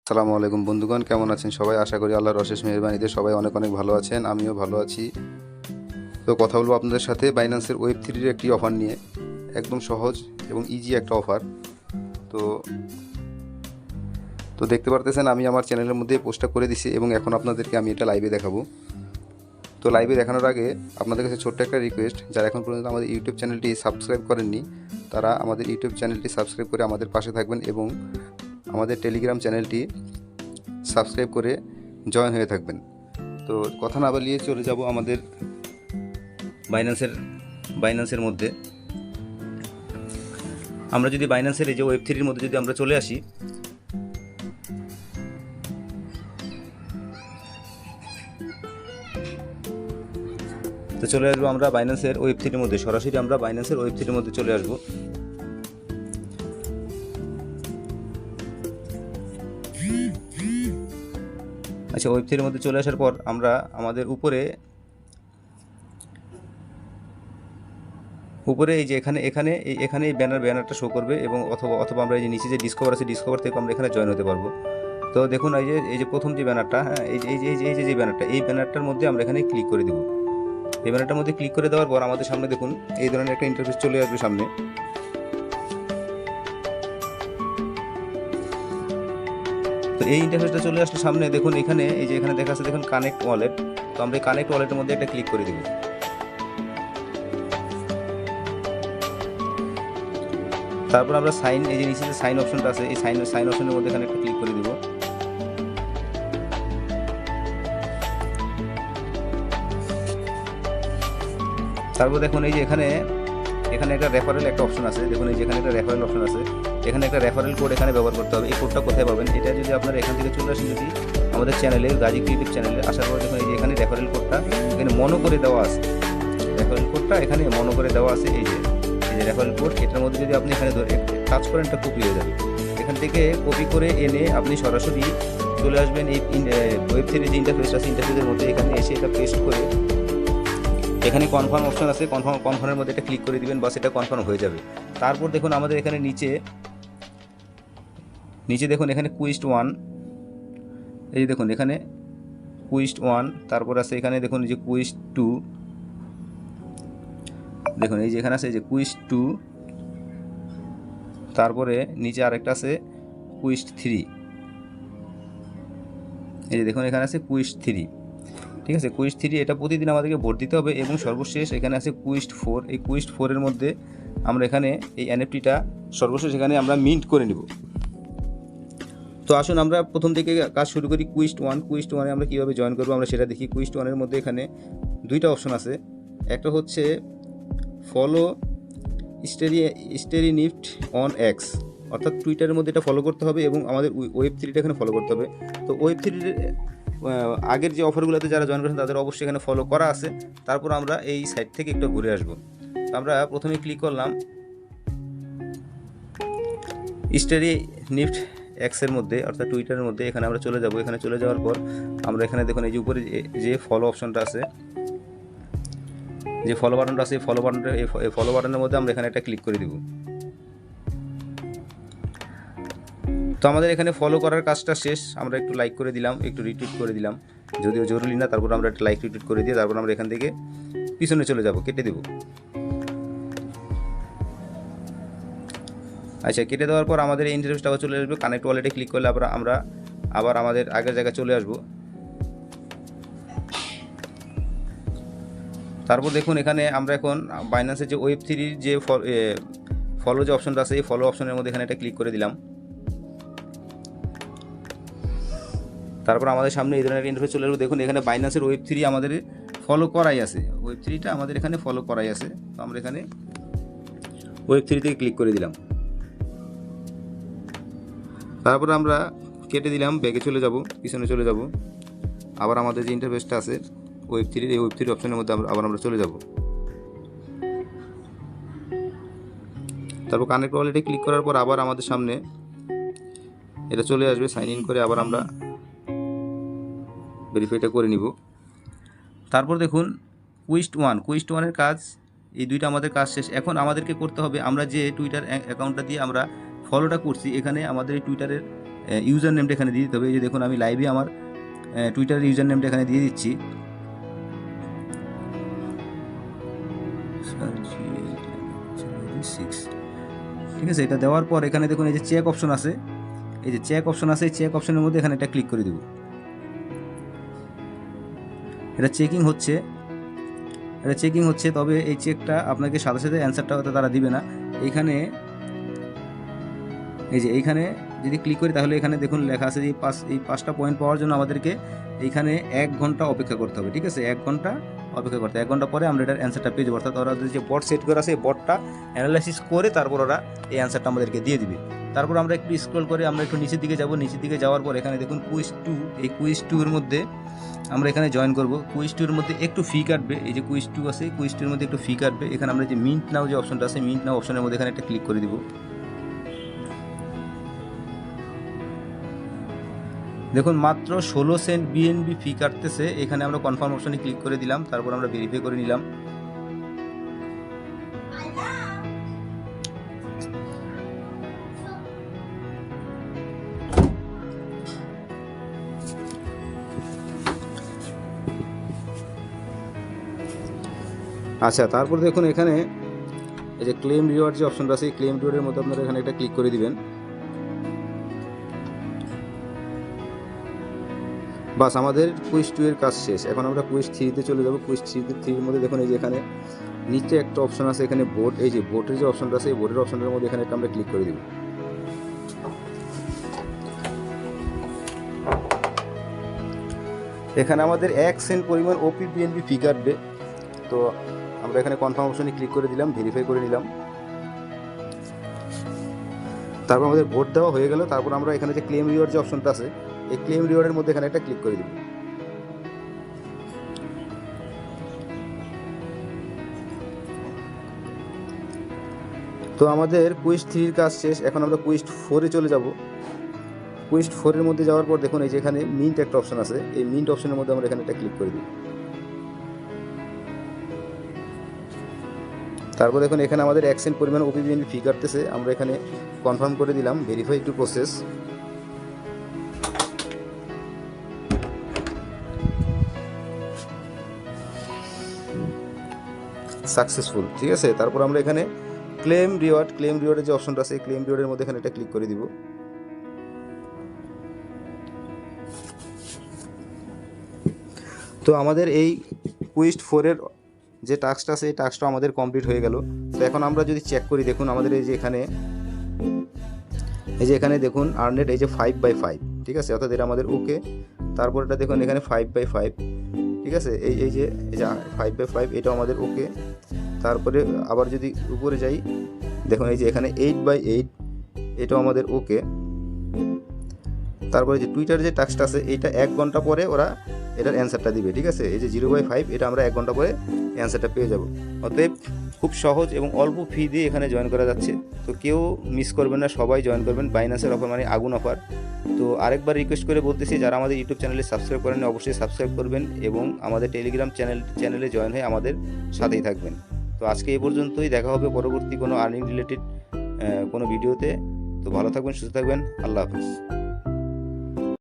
আসসালামু আলাইকুম বন্ধুগণ, কেমন আছেন সবাই? আশা করি আল্লাহর অশেষ মেহেরবানিতে সবাই অনেক অনেক ভালো আছেন। আমিও ভালো আছি। তো কথা বলবো আপনাদের সাথে বাইন্যান্সের ওয়েব3 একটি অফার নিয়ে। একদম সহজ এবং ইজি একটা অফার। তো তো দেখতে পারতেছেন আমি আমার চ্যানেলের মধ্যে পোস্টটা করে দিছি এবং এখন আপনাদেরকে আমি এটা লাইভে দেখাবো। তো লাইভে দেখানোর আগে আপনাদের কাছে ছোট্ট একটা রিকোয়েস্ট, যারা এখন পর্যন্ত আমাদের ইউটিউব চ্যানেলটি সাবস্ক্রাইব করেননি তারা আমাদের ইউটিউব চ্যানেলটি সাবস্ক্রাইব করে আমাদের পাশে থাকবেন এবং আমাদের টেলিগ্রাম চ্যানেলটি সাবস্ক্রাইব করে জয়েন হয়ে থাকবেন। তো কথা না বলিয়ে চলে যাব আমাদের বাইন্যান্সের মধ্যে। আমরা যদি বাইন্যান্সের এই যে ওয়েব3 মধ্যে যদি আমরা চলে আসি, তো চলে আসবো আমরা বাইন্যান্সের ওয়েব3 মধ্যে। সরাসরি আমরা বাইন্যান্সের ওয়েব3 মধ্যে চলে আসবো। আচ্ছা, ওয়েব3 মধ্যে চলে আসার পর আমরা আমাদের উপরে এই যে এখানে এই ব্যানারটা শো করবে এবং অথবা আমরা এই যে নিচে যে ডিসকভার আছে, ডিসকভার থেকে আমরা এখানে জয়েন হতে পারবো। তো দেখুন এই যে প্রথম যে ব্যানারটা, হ্যাঁ, এই যে ব্যানারটা, এই ব্যানারটার মধ্যে আমরা এখানে ক্লিক করে দেবো। এই ব্যানারটার মধ্যে ক্লিক করে দেওয়ার পর আমাদের সামনে দেখুন এই ধরনের একটা ইন্টারফেস চলে আসবে সামনে। তো এই ইন্টারফেসটা চলে আসলে সামনে দেখুন এখানে এখানে দেখা আছে দেখুন কানেক্ট ওয়ালেট। তো আমরা এই কানেক্ট ওয়ালেটের মধ্যে একটা ক্লিক করে দেবো। তারপর আমরা সাইন, এই যে নিচে যে সাইন অপশনটা আছে, এই সাইন অপশনের মধ্যে এখানে একটা ক্লিক করে দেবো। তারপর দেখুন এই যে এখানে একটা রেফারেল একটা অপশন আছে। দেখুন এই যে এখানে একটা রেফারেল অপশন আছে। এখানে একটা রেফারেল কোড এখানে ব্যবহার করতে হবে। এই কোডটা কোথায় পাবেন? এটা যদি আপনারা এখান থেকে চলে আসেন, যদি আমাদের চ্যানেলে গাজী ক্রিয়েটিভ চ্যানেলে আসার পর দেখুন এই যে এখানে রেফারেল কোডটা এখানে মনো করে দেওয়া আছে। রেফারেল কোডটা এখানে মনো করে দেওয়া আছে। এই যে রেফারেল কোড, এটার মধ্যে যদি আপনি এখানে টাচ করেন এটা কপি হয়ে যাবে। এখান থেকে কপি করে এনে আপনি সরাসরি চলে আসবেন এই ওয়েব3 যে ইন্টারফেস আছে, ইন্টারফেসের মধ্যে এখানে এসে এটা পেস্ট করে এখানে কনফার্ম অপশন আছে, কনফার্মের মধ্যে এটা ক্লিক করে দিবেন, বাস এটা কনফার্ম হয়ে যাবে। তারপর দেখুন আমাদের এখানে নিচে দেখুন এখানে কুইস্ট 1, এই যে দেখুন এখানে কুইস্ট 1, তারপর আছে এখানে দেখুন এই যে কুইস্ট 2, দেখুন এই যে এখানে আছে এই যে কুইস্ট 2, তারপরে নিচে আরেকটা আছে কুইস্ট 3, এই যে দেখুন এখানে আছে কুইস্ট 3। ঠিক আছে, কুইস্ট 3 এটা প্রতিদিন আমাদেরকে ভোট দিতে হবে। এবং সর্বশেষ এখানে আছে কুইস্ট 4। এই কুইস্ট 4-এর মধ্যে আমরা এখানে এই এনএফটিটা সর্বশেষ এখানে আমরা মিন্ট করে নিব। তো আসুন আমরা প্রথম থেকে কাজ শুরু করি। কুইস্ট 1 আমরা কীভাবে জয়েন করবো আমরা সেটা দেখি। কুইস্ট 1-এর মধ্যে এখানে দুইটা অপশন আছে। একটা হচ্ছে ফলো স্টেরিনিফট অন এক্স, অর্থাৎ টুইটারের মধ্যে এটা ফলো করতে হবে এবং আমাদের ওয়েব3টা এখানে ফলো করতে হবে। তো ওয়েব3-র আগের যে অফারগুলোতে যারা জয়েন করেছেন তাদের অবশ্যই এখানে ফলো করা আছে। তারপর আমরা এই সাইট থেকে একটু ঘুরে আসবো। আমরা প্রথমে ক্লিক করলাম স্টেরিনিফট এক্সের মধ্যে, অর্থাৎ টুইটারের মধ্যে। এখানে আমরা চলে যাব। এখানে চলে যাওয়ার পর আমরা এখানে দেখুন এই যে উপরে যে ফলো অপশনটা আছে, যে ফলো বাটনটা আছে, এই ফলো বাটনের মধ্যে আমরা এখানে একটা ক্লিক করে দিব। তো আমাদের এখানে ফলো করার কাজটা শেষ। আমরা একটু লাইক করে দিলাম, একটু রিটুইট করে দিলাম, যদিও জরুরি না। তারপর আমরা একটা লাইক রিটুইট করে দিয়ে তারপর আমরা এখান থেকে পিছনে চলে যাব, কেটে দেব। আচ্ছা, কেটে দেওয়ার পর আমাদের এই ইন্টারফেসটা আবার চলে আসবে। কানেক্ট ওয়ালেটে ক্লিক করলে আমরা আবার আমাদের আগের জায়গায় চলে আসব। তারপর দেখুন এখানে আমরা এখন বাইন্যান্সের যে ওয়েব3 যে ফলো যে অপশনটা আছে, এই ফলো অপশনের মধ্যে এখানে একটা ক্লিক করে দিলাম। তারপর আমাদের সামনে এই ধরনের ইন্টারফেস চলে আসবে। দেখুন এখানে বাইন্যান্সের ওয়েব3 আমাদের ফলো করাই আছে, ওয়েব3টা আমাদের এখানে ফলো করাই আছে। তো আমরা এখানে ওয়েব3 থেকে ক্লিক করে দিলাম। তারপর আমরা কেটে দিলাম, ব্যাগে চলে যাব, পিছনে চলে যাব। আবার আমাদের যে ইন্টারফেসটা আছে ওয়েব3, এই ওয়েব3 অপশনের মধ্যে আমরা চলে যাব। তারপর কানেক্ট ওয়ালেটে ক্লিক করার পর আবার আমাদের সামনে এটা চলে আসবে। সাইন ইন করে আবার আমরা ভেরিফাইটা করে নিব। তারপর দেখুন কুইস্ট 1-এর কাজ, এই দুইটা আমাদের কাজ শেষ। এখন আমাদেরকে করতে হবে, আমরা যে টুইটার অ্যাকাউন্টটা দিয়ে আমরা ফলোটা করছি, এখানে আমাদের এই টুইটারের ইউজার নেমটা এখানে দিয়ে দিতে হবে। এই যে দেখুন আমি লাইভে আমার টুইটারের ইউজার নেমটা এখানে দিয়ে দিচ্ছি। ঠিক আছে, এটা দেওয়ার পর এখানে দেখুন এই যে চেক অপশন আছে, এই যে চেক অপশন আছে, এই চেক অপশনের মধ্যে এখানে এটা ক্লিক করে দেব। এটা চেকিং হচ্ছে, তবে এই চেকটা আপনাকে সাথে সাথে অ্যান্সারটা হয়তো তারা দিবে না। এইখানে এই যে এইখানে যদি ক্লিক করি তাহলে এখানে দেখুন লেখা আছে যে এই 5টা পয়েন্ট পাওয়ার জন্য আমাদেরকে এইখানে 1 ঘন্টা অপেক্ষা করতে হবে। ঠিক আছে, 1 ঘন্টা অপেক্ষা করতে, 1 ঘন্টা পরে আমরা এটার অ্যান্সারটা পেয়ে যাবো। অর্থাৎ ওরা যে বট সেট করা আছে এই বটটা অ্যানালাইসিস করে তারপর ওরা এই অ্যান্সারটা আমাদেরকে দিয়ে দিবে। তারপর আমরা একটু স্ক্রল করে আমরা একটু নিচের দিকে যাব। নিচের দিকে যাওয়ার পর এখানে দেখুন কুইজ 2, এই কুইজ 2 এর মধ্যে আমরা এখানে জয়েন করব। কুইজ 2 এর মধ্যে একটু ফি কাটবে, এই যে কুইজ 2 আছে, কুইজ 2 এর মধ্যে একটু ফি কাটবে। এখানে আমরা যে মিন্ট নাও যে অপশনটা আছে, মিন্ট নাও অপশনের মধ্যে এখানে একটা ক্লিক করে দিব। দেখুন মাত্র 16 সেন্ট বিএনবি ফি কাটতেছে। এখানে আমরা কনফার্ম অপশনে ক্লিক করে দিলাম, তারপর আমরা ভেরিফাই করে নিলাম। আচ্ছা, তারপর দেখুন এখানে এই যে ক্লেম রিওয়ার্ড যে অপশনটা আছে, এই ক্লেম রিওয়ার্ডের মধ্যে আপনারা এখানে একটা ক্লিক করে দিবেন। বাস, আমাদের কুইজ 2 এর কাজ শেষ। এখন আমরা কুইজ 3-তে চলে যাব। কুইজ 3-এর মধ্যে দেখুন এই যে এখানে নিচে একটা অপশন আছে, এখানে ভোট, এই যে ভোটের যে অপশনটা আছে এই ভোটের অপশনের মধ্যে এখানে একটা আমরা ক্লিক করে দিব। এখানে আমাদের 1 সেন্ট পরিমাণ ওপিবিএনবি ফি কাটবে। তো আমরা এখানে কনফার্ম অপশনে ক্লিক করে দিলাম, ভেরিফাই করে নিলাম। তারপর আমাদের ভোট দেওয়া হয়ে গেল। তারপর আমরা এখানে যে ক্লেম রিওয়ার্ড যে অপশনটা আছে এই ক্লেম রিওয়ার্ডের মধ্যে এখানে একটা ক্লিক করে দিব। তো আমাদের কুইজ 3-এর কাজ শেষ। এখন আমরা কুইজ 4-এ চলে যাব। কুইজ 4-এর মধ্যে যাওয়ার পর দেখুন এই যে এখানে মিন্ট একটা অপশন আছে, এই মিন্ট অপশনের মধ্যে আমরা এখানে একটা ক্লিক করে দিব। তারপর দেখুন এখানে আমাদের 1 সেন্ট পরিমাণ ওপিবিএনবি ফি কাটতেছে। আমরা এখানে কনফার্ম করে দিলাম, ভেরিফাই টু প্রসেস। সাকসেসফুল। ঠিক আছে, তারপর আমরা এখানে ক্লেম রিওয়ার্ডের যে অপশনটা আছে ক্লেম রিওয়ার্ডের মধ্যে এখানে একটা ক্লিক করে দিব। তো আমাদের এই কুইজ 4-এর যে টাস্কটা আছে এই টাস্কটা আমাদের কমপ্লিট হয়ে গেল। তো এখন আমরা যদি চেক করি, দেখুন আমাদের এই যে এখানে দেখুন আর্নেট এই যে 5/5, ঠিক আছে, অর্থাৎ এটা আমাদের ওকে। তারপর এটা দেখুন এখানে 5/5, ঠিক আছে, এই যে 5/5 এটা আমাদের ওকে। তারপরে আবার যদি উপরে যাই দেখুন এই যে এখানে 8/8 এটাও আমাদের ওকে। তারপরে যে টুইটার যে টাস্কটা আছে এইটা 1 ঘন্টা পরে ওরা এটার অ্যান্সারটা দিবে। ঠিক আছে, এই যে 0/5 এটা আমরা 1 ঘন্টা পরে অ্যান্সারটা পেয়ে যাব। অতএব খুব সহজ এবং অল্প ফি দিয়ে এখানে জয়েন করা যাচ্ছে। তো কেউ মিস করবেন না, সবাই জয়েন করবেন। বাইন্যান্সের অফার মানে আগুন অফার। তো আরেকবার রিকোয়েস্ট করে বলতেছি, যারা আমাদের ইউটিউব চ্যানেলে সাবস্ক্রাইব করেন অবশ্যই সাবস্ক্রাইব করবেন এবং আমাদের টেলিগ্রাম চ্যানেলে জয়েন হয়ে আমাদের সাথেই থাকবেন। তো আজকে এই পর্যন্তই, দেখা হবে পরবর্তী কোনো আর্নিং রিলেটেড কোনো ভিডিওতে। তো ভালো থাকবেন, সুস্থ থাকবেন, আল্লাহ হাফিজ।